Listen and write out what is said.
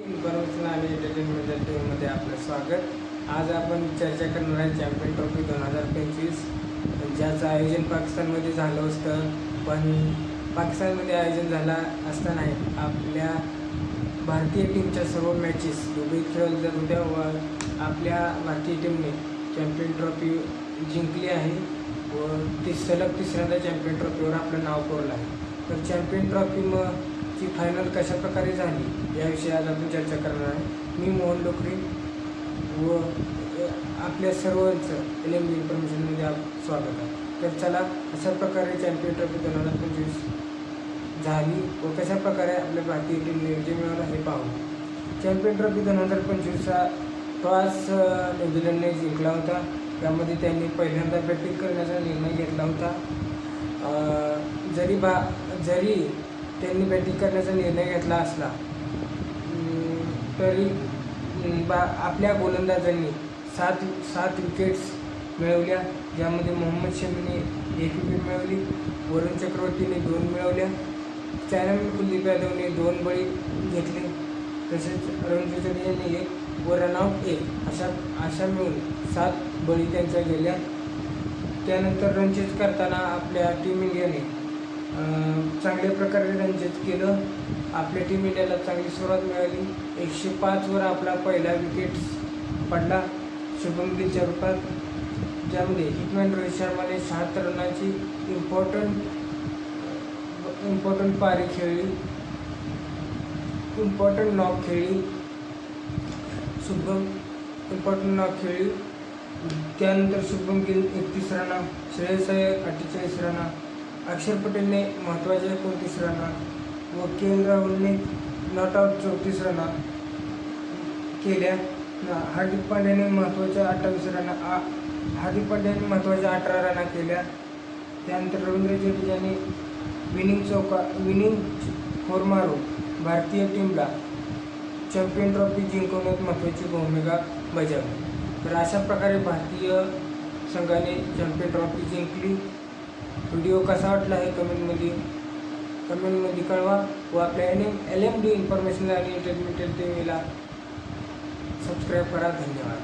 Information आणि एंटरटेनमेंटल टीव्हीमध्ये आपलं स्वागत। आज आपण चर्चा करणार आहे चॅम्पियन ट्रॉफी 2025, ज्याचं आयोजन पाकिस्तानमध्ये झालं होतं। पण पाकिस्तानमध्ये आयोजन झाला असताना आपल्या भारतीय टीमच्या सर्व मॅचेस दुबईत खेळल्या जात होत्या व आपल्या भारतीय टीमने चॅम्पियन ट्रॉफी जिंकली आहे व सलग तिसऱ्यांदा चॅम्पियन ट्रॉफीवर आपलं नाव कोरलं आहे। तर चॅम्पियन ट्रॉफी ची फायनल कशा प्रकारे झाली याविषयी आज आपण चर्चा करणार आहे। मी मोहन लोकरे व आपल्या सर्वांचं LMD इन्फॉर्मेशनमध्ये स्वागत आहे। तर चला अशा प्रकारे चॅम्पियन ट्रॉफी 2025 झाली व कशा प्रकारे आपल्या भारतीय टीमने विजय मिळवला हे पाहू। चॅम्पियन ट्रॉफी 2025चा टॉस न्यूझीलंडने जिंकला होता। त्यामध्ये त्यांनी पहिल्यांदा बॅटिंग करण्याचा निर्णय घेतला होता। जरी त्यांनी बॅटिंग करण्याचा निर्णय घेतला असला तरी आपल्या गोलंदाजांनी सात विकेट्स मिळवल्या, ज्यामध्ये मोहम्मद शमीने 1 विकेट मिळवली, वरुण चक्रवर्तीने 2 मिळवल्या, कुलदीप यादवने 2 बळी घेतले, तसेच रवींद्र जडेजाने 1 व रनआउट 1 अशा मिळून 7 बळी त्यांच्या गेल्या। त्यानंतर रनचेज करताना आपल्या टीम इंडियाने चांगल्या प्रकारे रनचेज केलं। आपल्या टीम इंडियाला चांगली सुरुवात मिळाली। 105 वर आपला पहिला विकेट्स पडला शुभम गिलच्या रूपात, ज्यामध्ये हिटमॅन रोहित शर्माने 76 रनांची इम्पॉर्टंट पारी खेळली, इम्पॉर्टंट नॉक खेळली। त्यानंतर शुभम गिल 31 रना, श्रेयस अय्यर 48 रना, अक्षर पटेलने महत्त्वाचे 29 रना व के राहुलने नॉट आउट 34 रना केल्या। हार्दिक पांड्याने महत्त्वाच्या 18 रना केल्या। त्यानंतर रवींद्र जडेजाने विनिंग फोर मारून भारतीय टीमला चॅम्पियन ट्रॉफी जिंकवण्यात महत्त्वाची भूमिका बजावली। तर अशा प्रकारे भारतीय संघाने चॅम्पियन ट्रॉफी जिंकली। व्हिडिओ कसा वाटला हे कमेंटमध्ये कळवा व आपल्या LMD इन्फॉर्मेशन आणि एंटरटेनमेंटल टीव्हीला सबस्क्राईब करा। धन्यवाद।